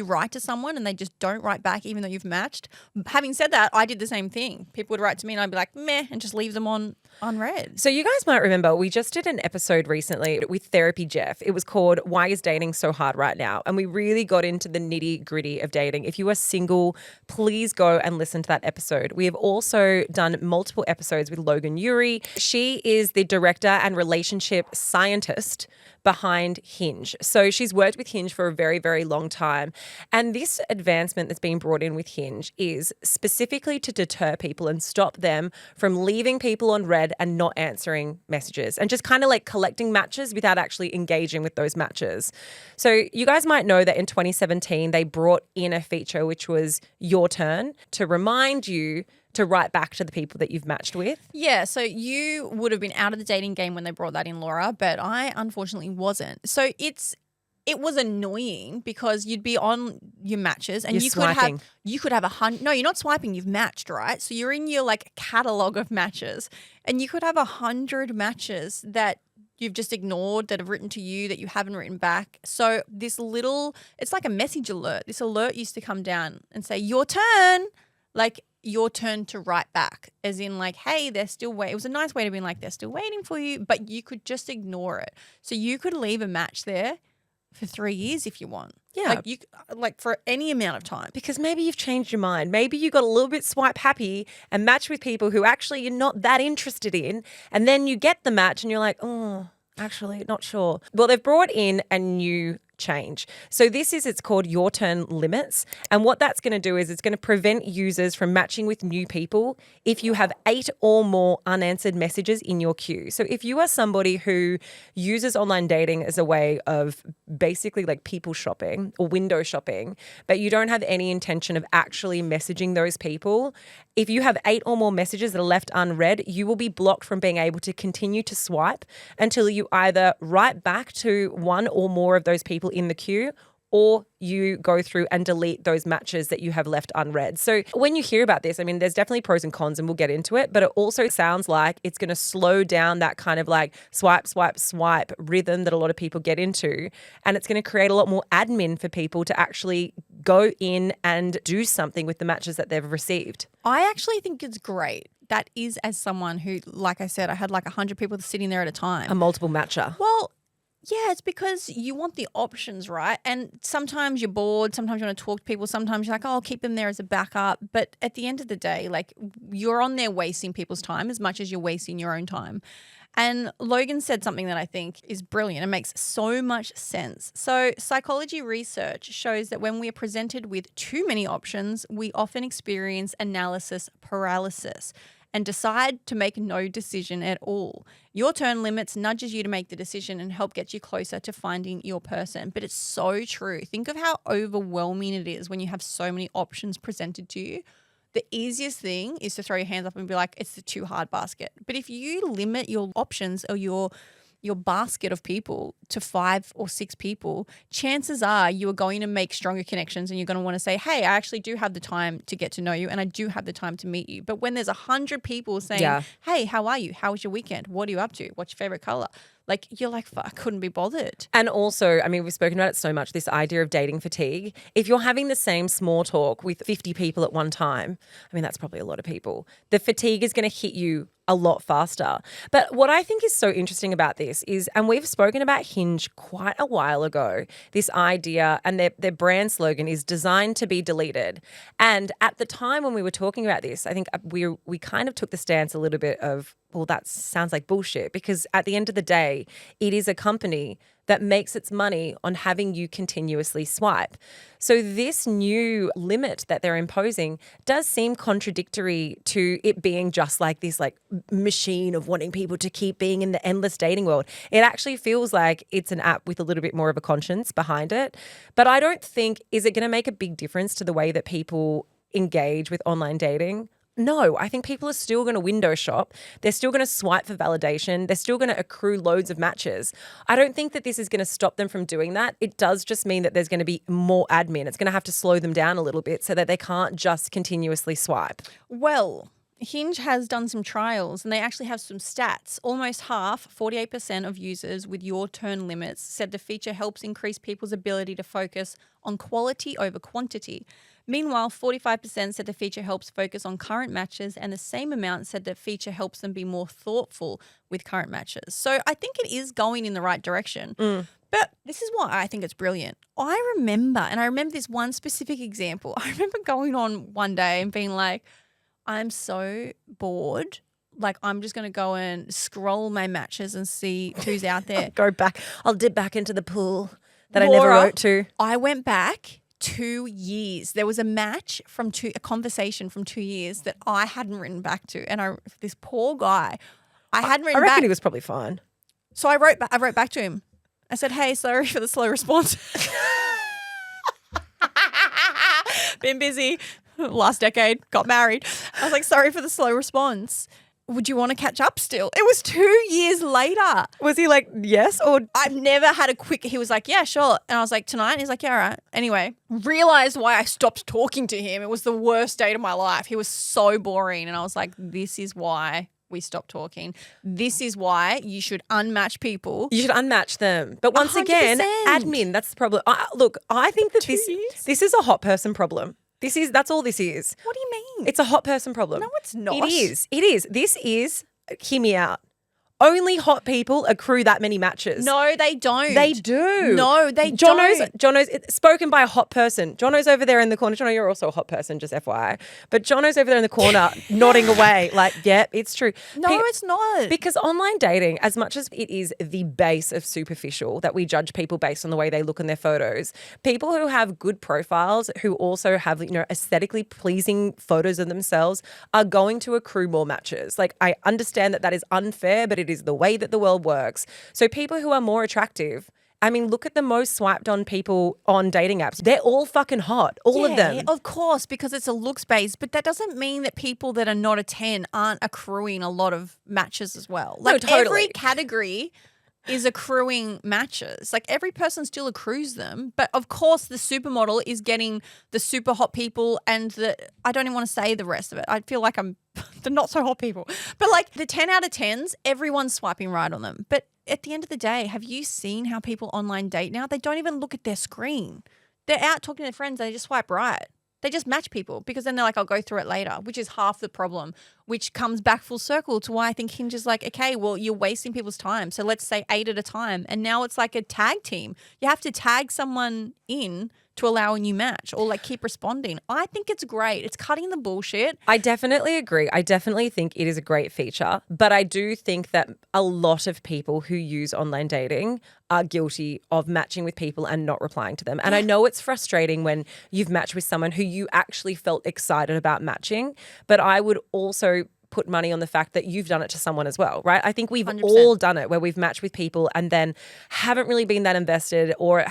write to someone and they just don't write back even though you've matched. Having said that, I did the same thing. People would write to me and I'd be like, meh, and just leave them on unread. So you guys might remember we just did an episode recently with Therapy Jeff. It was called Why is Dating So Hard Right Now? And we really got into the nitty gritty of dating. If you are single, please go and listen to that episode. We have also done multiple episodes with Logan Ury. She is the director and relationship scientist behind Hinge. So she's worked with Hinge for a very, very long time. And this advancement that's been brought in with Hinge is specifically to deter people and stop them from leaving people on red and not answering messages and just kind of like collecting matches without actually engaging with those matches. So you guys might know that in 2017, they brought in a feature which was your turn to remind you to write back to the people that you've matched with. Yeah, so you would have been out of the dating game when they brought that in, Laura, but I unfortunately wasn't. So it was annoying because you'd be on your matches and You're swiping. you could have 100. No, you're not swiping. You've matched, right? So you're in your like catalog of matches, and you could have 100 matches that you've just ignored that have written to you that you haven't written back. So it's like a message alert. This alert used to come down and say your turn, like your turn to write back, as in like, hey, they're still waiting. It was a nice way to be like, they're still waiting for you, but you could just ignore it. So you could leave a match there for 3 years if you want. Yeah. Like for any amount of time. Because maybe you've changed your mind. Maybe you got a little bit swipe happy and match with people who actually you're not that interested in. And then you get the match and you're like, oh, actually, not sure. Well, they've brought in a new change. So it's called Your Turn Limits. And what that's going to do is it's going to prevent users from matching with new people if you have 8 or more unanswered messages in your queue. So if you are somebody who uses online dating as a way of basically like people shopping or window shopping, but you don't have any intention of actually messaging those people, if you have 8 or more messages that are left unread, you will be blocked from being able to continue to swipe until you either write back to 1 or more of those people in the queue, or you go through and delete those matches that you have left unread. So when you hear about this, I mean, there's definitely pros and cons and we'll get into it, but it also sounds like it's going to slow down that kind of like swipe, swipe, swipe rhythm that a lot of people get into. And it's going to create a lot more admin for people to actually go in and do something with the matches that they've received. I actually think it's great. That is, as someone who, like I said, I had like 100 people sitting there at a time. A multiple matcher. Well, yeah, it's because you want the options, right? And sometimes you're bored. Sometimes you want to talk to people. Sometimes you're like, oh, I'll keep them there as a backup. But at the end of the day, like you're on there wasting people's time as much as you're wasting your own time. And Logan said something that I think is brilliant. It makes so much sense. So psychology research shows that when we are presented with too many options, we often experience analysis paralysis and decide to make no decision at all. Your turn limits nudges you to make the decision and help get you closer to finding your person. But it's so true. Think of how overwhelming it is when you have so many options presented to you. The easiest thing is to throw your hands up and be like, it's the too hard basket. But if you limit your options or your basket of people to 5 or 6 people, chances are you are going to make stronger connections and you're going to want to say, hey, I actually do have the time to get to know you and I do have the time to meet you. But when there's 100 people saying, hey, how are you? How was your weekend? What are you up to? What's your favorite color? Like, you're like, fuck, I couldn't be bothered. And also, I mean, we've spoken about it so much, this idea of dating fatigue. If you're having the same small talk with 50 people at one time, I mean, that's probably a lot of people. The fatigue is going to hit you a lot faster. But what I think is so interesting about this is, and we've spoken about Hinge quite a while ago, this idea and their brand slogan is designed to be deleted. And at the time when we were talking about this, I think we kind of took the stance a little bit of, well, that sounds like bullshit, because at the end of the day, it is a company that makes its money on having you continuously swipe. So this new limit that they're imposing does seem contradictory to it being just like this like machine of wanting people to keep being in the endless dating world. It actually feels like it's an app with a little bit more of a conscience behind it. But I don't think, is it going to make a big difference to the way that people engage with online dating? No, I think people are still going to window shop. They're still going to swipe for validation. They're still going to accrue loads of matches. I don't think that this is going to stop them from doing that. It does just mean that there's going to be more admin. It's going to have to slow them down a little bit so that they can't just continuously swipe. Well, Hinge has done some trials and they actually have some stats. Almost half, 48% of users with your turn limits said the feature helps increase people's ability to focus on quality over quantity. Meanwhile, 45% said the feature helps focus on current matches and the same amount said the feature helps them be more thoughtful with current matches. So I think it is going in the right direction. But this is why I think it's brilliant. I remember this one specific example. I remember going on one day and being like, I'm so bored. Like, I'm just going to go and scroll my matches and see who's out there. Go back. I'll dip back into the pool. that I never Laura, wrote to? I went back 2 years. There was a match a conversation from 2 years that I hadn't written back to. And this poor guy, I hadn't I written reckon back. he was probably fine. So I wrote back to him. I said, hey, sorry for the slow response. Been busy. Last decade, got married. I was like, sorry for the slow response. Would you want to catch up still? It was 2 years later. Was he like, yes? Or I've never had a quick, he was like, yeah, sure. And I was like, tonight? And he's like, yeah, all right. Anyway, realized why I stopped talking to him. It was the worst date of my life. He was so boring. And I was like, this is why we stopped talking. This is why you should unmatch people. you should unmatch them. But once 100%. again, admin, that's the problem. Look, I think that this is a hot person problem. That's all this is. What do you mean? It's a hot person problem. No, it's not. It is. It is. This is, hear me out. Only hot people accrue that many matches. No, they don't. They do. No, they don't. Jono's it's spoken by a hot person. Jono's over there in the corner. Jono, you're also a hot person, just FYI. But Jono's over there in the corner nodding away like, yeah, it's true. No, it's not. Because online dating, as much as it is the base of superficial, that we judge people based on the way they look in their photos, people who have good profiles, who also have, aesthetically pleasing photos of themselves are going to accrue more matches. Like, I understand that is unfair, but it is the way that the world works. So people who are more attractive, I mean, look at the most swiped on people on dating apps. They're all fucking hot, all of them. Of course, because it's a looks base, but that doesn't mean that people that are not a 10 aren't accruing a lot of matches as well. Like totally. Every category is accruing matches. Like every person still accrues them. But of course the supermodel is getting the super hot people and I don't even want to say the rest of it. I feel like I'm the not so hot people. But like the 10 out of 10s, everyone's swiping right on them. But at the end of the day, have you seen how people online date now? They don't even look at their screen. They're out talking to their friends. They just swipe right. They just match people because then they're like, I'll go through it later, which is half the problem, which comes back full circle to why I think Hinge is like, okay, well, you're wasting people's time. So let's say 8 at a time. And now it's like a tag team. You have to tag someone in to allow a new match or like keep responding. I think it's great. It's cutting the bullshit. I definitely agree. I definitely think it is a great feature, but I do think that a lot of people who use online dating are guilty of matching with people and not replying to them. And I know it's frustrating when you've matched with someone who you actually felt excited about matching, but I would also put money on the fact that you've done it to someone as well, right? I think we've 100%. all done it where we've matched with people and then haven't really been that invested or,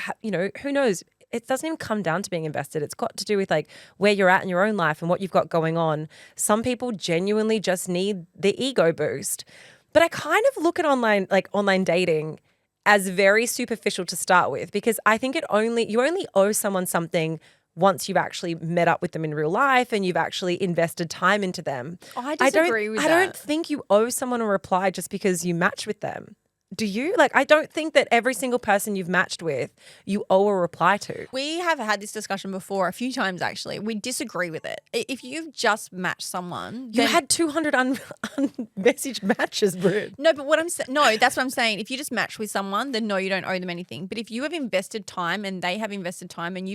who knows? It doesn't even come down to being invested. It's got to do with like where you're at in your own life and what you've got going on. Some people genuinely just need the ego boost. But I kind of look at online dating as very superficial to start with because I think you only owe someone something once you've actually met up with them in real life and you've actually invested time into them. I disagree with that. I don't think you owe someone a reply just because you match with them. Do you? Like, I don't think that every single person you've matched with, you owe a reply to. We have had this discussion before a few times, actually. We disagree with it. If you've just matched someone, You had 200 unmessaged matches, Britt. No, but that's what I'm saying. If you just match with someone, then no, you don't owe them anything. But if you have invested time and they have invested time and if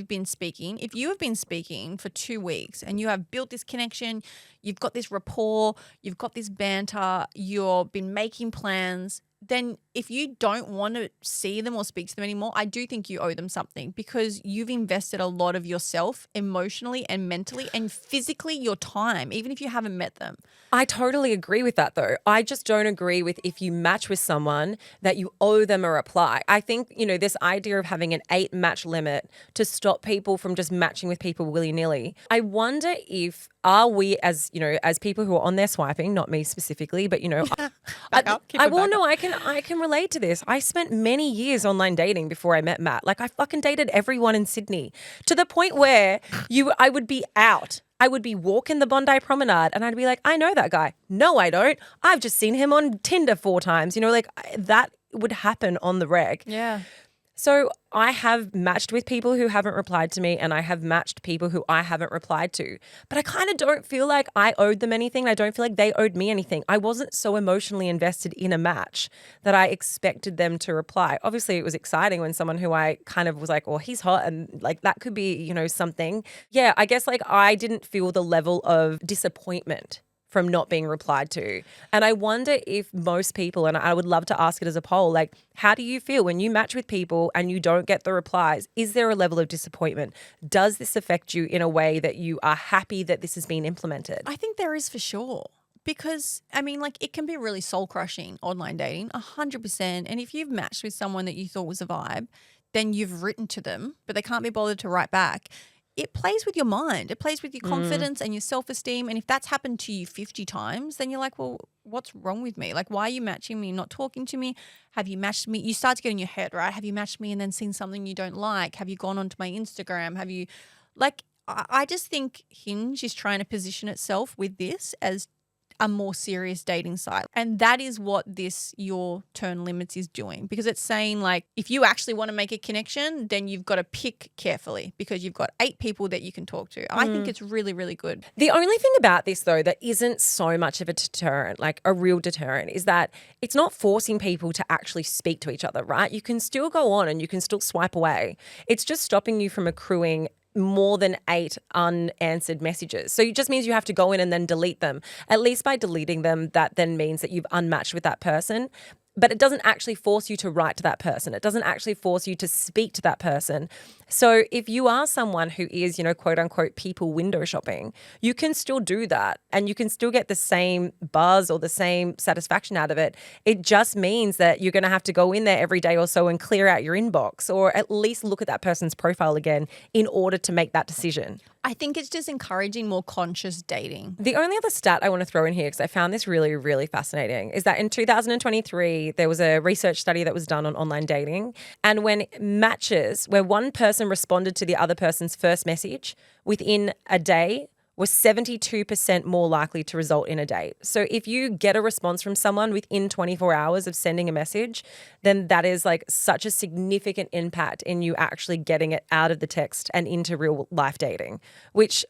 you have been speaking for 2 weeks and you have built this connection, you've got this rapport, you've got this banter, you've been making plans, then if you don't want to see them or speak to them anymore, I do think you owe them something because you've invested a lot of yourself emotionally and mentally and physically your time, even if you haven't met them. I totally agree with that though. I just don't agree with if you match with someone that you owe them a reply. I think, this idea of having an 8 match limit to stop people from just matching with people willy-nilly. I wonder if we as people who are on there swiping, not me specifically, but I can relate to this. I spent many years online dating before I met Matt. Like I fucking dated everyone in Sydney to the point where I would be out. I would be walking the Bondi Promenade and I'd be like, I know that guy. No, I don't. I've just seen him on Tinder 4 times. That would happen on the reg. Yeah. So I have matched with people who haven't replied to me and I have matched people who I haven't replied to. But I kind of don't feel like I owed them anything. I don't feel like they owed me anything. I wasn't so emotionally invested in a match that I expected them to reply. Obviously, it was exciting when someone who I kind of was like, well, he's hot and like that could be, something. Yeah, I guess like I didn't feel the level of disappointment from not being replied to. And I wonder if most people, and I would love to ask it as a poll, like, how do you feel when you match with people and you don't get the replies? Is there a level of disappointment? Does this affect you in a way that you are happy that this has been implemented? I think there is for sure. Because, I mean, like, it can be really soul-crushing, online dating, 100%. And if you've matched with someone that you thought was a vibe, then you've written to them, but they can't be bothered to write back. It plays with your mind. It plays with your confidence and your self-esteem. And if that's happened to you 50 times, then you're like, well, what's wrong with me? Like, why are you matching me and not talking to me? Have you matched me? You start to get in your head, right? Have you matched me and then seen something you don't like? Have you gone onto my Instagram? Have you, like, I just think Hinge is trying to position itself with this as a more serious dating site. And that is what this Your Turn Limits is doing, because it's saying, like, if you actually want to make a connection, then you've got to pick carefully because you've got 8 people that you can talk to. I think it's really, really good. The only thing about this, though, that isn't so much of a deterrent, like a real deterrent, is that it's not forcing people to actually speak to each other, right? You can still go on and you can still swipe away. It's just stopping you from accruing more than 8 unanswered messages. So it just means you have to go in and then delete them. At least by deleting them, that then means that you've unmatched with that person. But it doesn't actually force you to write to that person. It doesn't actually force you to speak to that person. So if you are someone who is, you know, quote unquote, people window shopping, you can still do that and you can still get the same buzz or the same satisfaction out of it. It just means that you're going to have to go in there every day or so and clear out your inbox, or at least look at that person's profile again in order to make that decision. I think it's just encouraging more conscious dating. The only other stat I want to throw in here, because I found this really, really fascinating, is that in 2023, there was a research study that was done on online dating. And when matches, where one person responded to the other person's first message within a day, was 72% more likely to result in a date. So if you get a response from someone within 24 hours of sending a message, then that is like such a significant impact in you actually getting it out of the text and into real life dating, which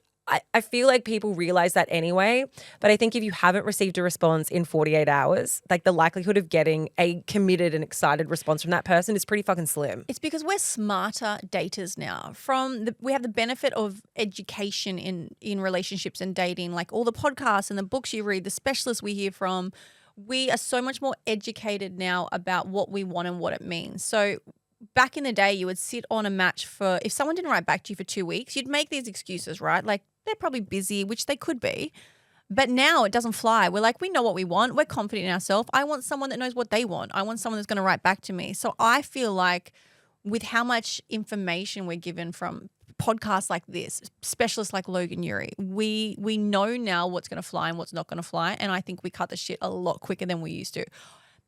I feel like people realize that anyway. But I think if you haven't received a response in 48 hours, like the likelihood of getting a committed and excited response from that person is pretty fucking slim. It's because we're smarter daters now. We have the benefit of education in relationships and dating, like all the podcasts and the books you read, the specialists we hear from. We are so much more educated now about what we want and what it means. So back in the day, you would sit on a match for, if someone didn't write back to you for 2 weeks, you'd make these excuses, right? Like, they're probably busy, which they could be. But now it doesn't fly. We're like, we know what we want. We're confident in ourselves. I want someone that knows what they want. I want someone that's going to write back to me. So I feel like with how much information we're given from podcasts like this, specialists like Logan Ury, we know now what's going to fly and what's not going to fly. And I think we cut the shit a lot quicker than we used to.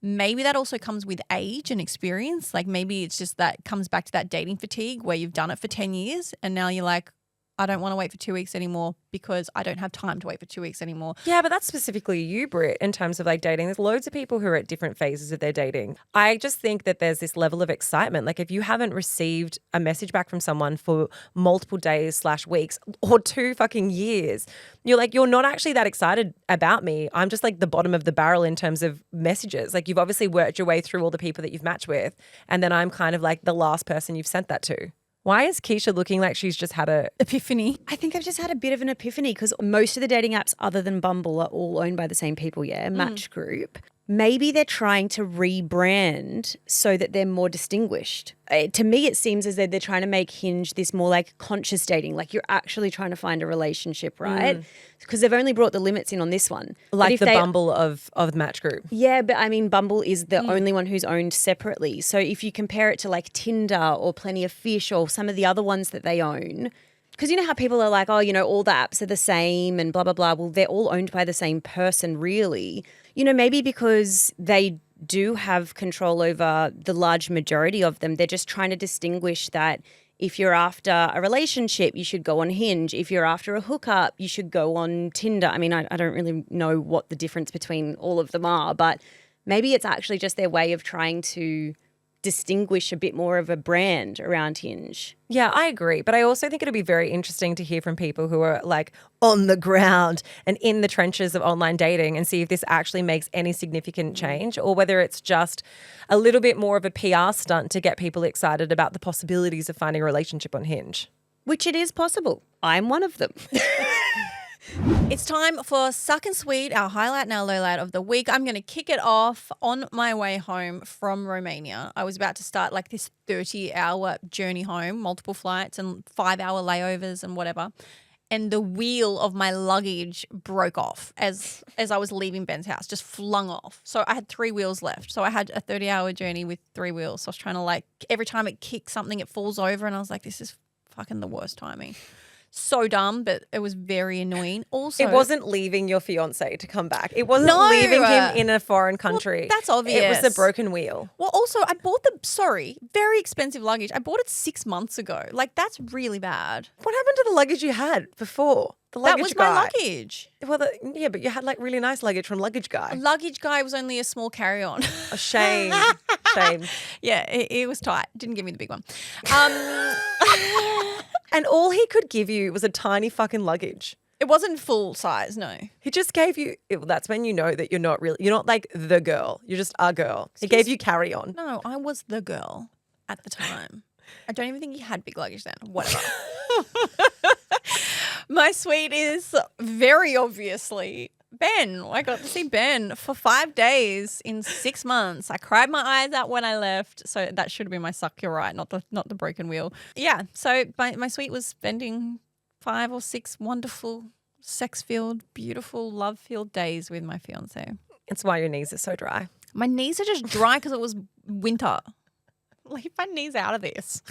Maybe that also comes with age and experience. Like maybe it's just that comes back to that dating fatigue where you've done it for 10 years and now you're like, I don't want to wait for 2 weeks anymore because I don't have time to wait for 2 weeks anymore. Yeah, but that's specifically you, Britt, in terms of like dating. There's loads of people who are at different phases of their dating. I just think that there's this level of excitement. Like if you haven't received a message back from someone for multiple days / weeks or 2 fucking years, you're like, you're not actually that excited about me. I'm just like the bottom of the barrel in terms of messages. Like you've obviously worked your way through all the people that you've matched with. And then I'm kind of like the last person you've sent that to. Why is Keisha looking like she's just had a epiphany? I think I've just had a bit of an epiphany because most of the dating apps other than Bumble are all owned by the same people, Match Group. Maybe they're trying to rebrand so that they're more distinguished. To me, it seems as though they're trying to make Hinge this more like conscious dating, like you're actually trying to find a relationship, right? Because they've only brought the limits in on this one. like the Bumble of the Match Group. Yeah, but I mean, Bumble is the only one who's owned separately. So if you compare it to like Tinder or Plenty of Fish or some of the other ones that they own, because you know how people are like, oh, you know, all the apps are the same and blah, blah, blah. Well, they're all owned by the same person, really. You know, maybe because they do have control over the large majority of them, they're just trying to distinguish that if you're after a relationship, you should go on Hinge. If you're after a hookup, you should go on Tinder. I mean, I don't really know what the difference between all of them are, but maybe it's actually just their way of trying to distinguish a bit more of a brand around Hinge. Yeah, I agree. But I also think it'll be very interesting to hear from people who are like on the ground and in the trenches of online dating and see if this actually makes any significant change or whether it's just a little bit more of a PR stunt to get people excited about the possibilities of finding a relationship on Hinge. Which it is possible. I'm one of them. It's time for Suck and Sweet, our highlight and our lowlight of the week. I'm going to kick it off on my way home from Romania. I was about to start like this 30-hour journey home, multiple flights and 5-hour layovers and whatever. And the wheel of my luggage broke off as I was leaving Ben's house, just flung off. So I had 3 wheels left. So I had a 30-hour journey with 3 wheels. So I was trying to like, every time it kicks something, it falls over. And I was like, this is fucking the worst timing. So dumb, but it was very annoying. Also, It wasn't leaving your fiance to come back. It wasn't No. leaving him in a foreign country. that's obvious. It was the broken wheel. well, also I bought very expensive luggage. I bought it 6 months ago. Like that's really bad. What happened to the luggage you had before? The luggage That was guy. my luggage. Well, yeah, but you had like really nice luggage from Luggage Guy. Luggage guy was only a small carry-on. A shame. Shame. Yeah, it was tight. Didn't give me the big one. And all he could give you was a tiny fucking luggage. It wasn't full size, no. He just gave you, that's when you know that you're not like the girl. You're just a girl. He gave you carry on. No, I was the girl at the time. I don't even think he had big luggage then. Whatever. My sweet is very obviously Ben. I got to see Ben for 5 days in 6 months. I cried my eyes out when I left. So that should have been my suck, you're right, not the broken wheel. Yeah, so my sweet was spending 5 or 6 wonderful, sex-filled, beautiful, love-filled days with my fiance. It's why your knees are so dry. My knees are just dry because it was winter. Leave my knees out of this.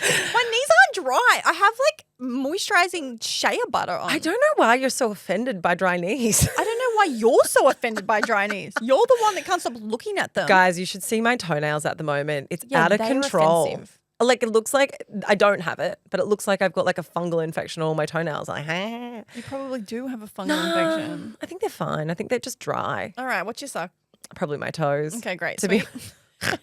My knees aren't dry. I have like moisturizing shea butter on. I don't know why you're so offended by dry knees. I don't know why you're so offended by dry knees. You're the one that can't stop looking at them. Guys, you should see my toenails at the moment. It's Yeah, out of they are control. offensive. Like it looks like I don't have it, but it looks like I've got like a fungal infection on all my toenails. Like, You probably do have a fungal infection. I think they're fine. I think they're just dry. All right, what's your suck? Probably my toes. Okay, great. To be Sweet.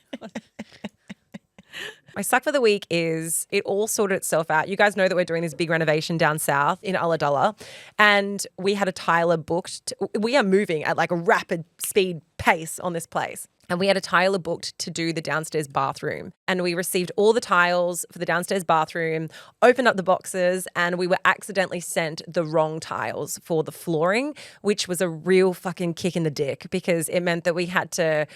My suck for the week is it all sorted itself out. You guys know that we're doing this big renovation down south in Ulladulla, and we had a tiler booked. We are moving at like a rapid speed pace on this place. And we had a tiler booked to do the downstairs bathroom. And we received all the tiles for the downstairs bathroom, opened up the boxes, and we were accidentally sent the wrong tiles for the flooring, which was a real fucking kick in the dick because it meant that we had to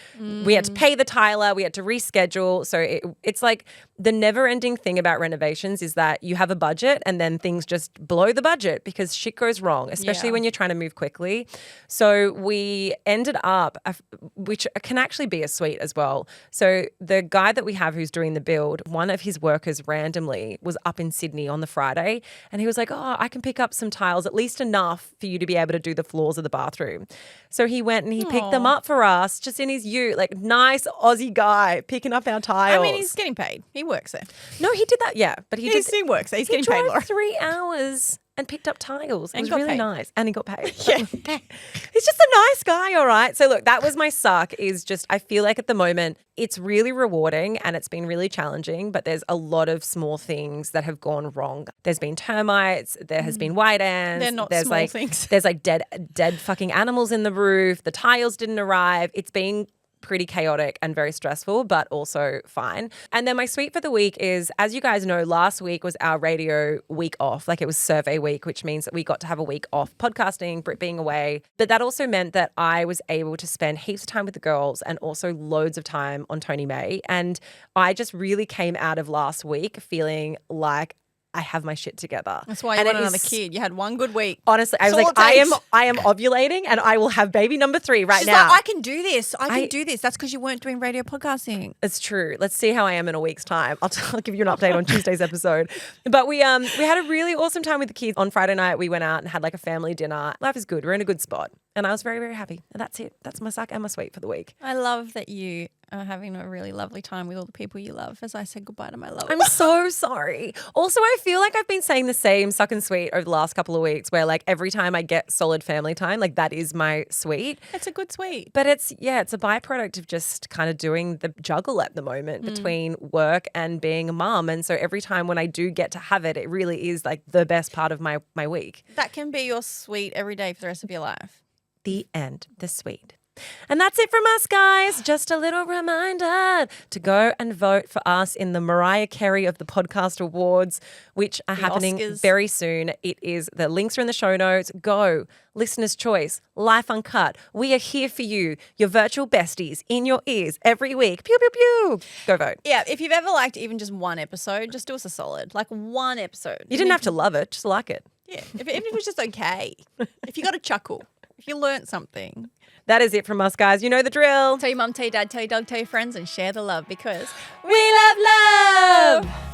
pay the tiler, we had to reschedule. So it's like the never-ending thing about renovations is that you have a budget and then things just blow the budget because shit goes wrong, especially Yeah. when you're trying to move quickly. So we ended up, which can actually be a suite as well. So the guy that we have who's doing the build, one of his workers randomly was up in Sydney on the Friday and he was like, oh, I can pick up some tiles, at least enough for you to be able to do the floors of the bathroom. So he went and he picked them up for us just in his ute, like nice Aussie guy picking up our tiles. I mean, he's getting paid. He works there. No, he did that, yeah. But he works there. He's he getting paid, drove Laura. 3 hours and picked up tiles. It And was got really paid. nice. And he got paid. Yeah. He's just a nice guy, all right? So look, that was my suck is just I feel like at the moment it's really rewarding and it's been really challenging, but there's a lot of small things that have gone wrong. There's been termites, there has been white ants. They're not there's small like, things. There's like dead fucking animals in the roof. The tiles didn't arrive. It's been pretty chaotic and very stressful, but also fine. And then my sweet for the week is, as you guys know, last week was our radio week off. Like it was survey week, which means that we got to have a week off podcasting, Britt being away. But that also meant that I was able to spend heaps of time with the girls and also loads of time on Tony Mae. And I just really came out of last week feeling like I have my shit together. That's why you And want it another is- kid. You had one good week. Honestly, I was That's like, all it takes. I am ovulating and I will have baby number 3 right She's now. like, I can do this. I can do this. That's because you weren't doing radio podcasting. It's true. Let's see how I am in a week's time. I'll give you an update on Tuesday's episode. But we had a really awesome time with the kids. On Friday night, we went out and had like a family dinner. Life is good. We're in a good spot. And I was very, very happy. And that's it. That's my suck and my sweet for the week. I love that you are having a really lovely time with all the people you love as I said goodbye to my love. I'm so sorry. Also, I feel like I've been saying the same suck and sweet over the last couple of weeks where like every time I get solid family time, like that is my sweet. It's a good sweet. But it's a byproduct of just kind of doing the juggle at the moment between work and being a mum. And so every time when I do get to have it, it really is like the best part of my week. That can be your sweet every day for the rest of your life. The end. The sweet. And that's it from us, guys. Just a little reminder to go and vote for us in the Mariah Carey of the Podcast Awards, which are happening Oscars. very soon. The links are in the show notes. Go. Listener's Choice, Life Uncut. We are here for you, your virtual besties, in your ears every week. Pew, pew, pew. Go vote. Yeah, if you've ever liked even just one episode, just do us a solid. Like one episode. You didn't have to love it, just like it. Yeah, even if it was just okay. If you got a chuckle, if you learnt something. That is it from us, guys. You know the drill. Tell your mum, tell your dad, tell your dog, tell your friends, and share the love because We love love.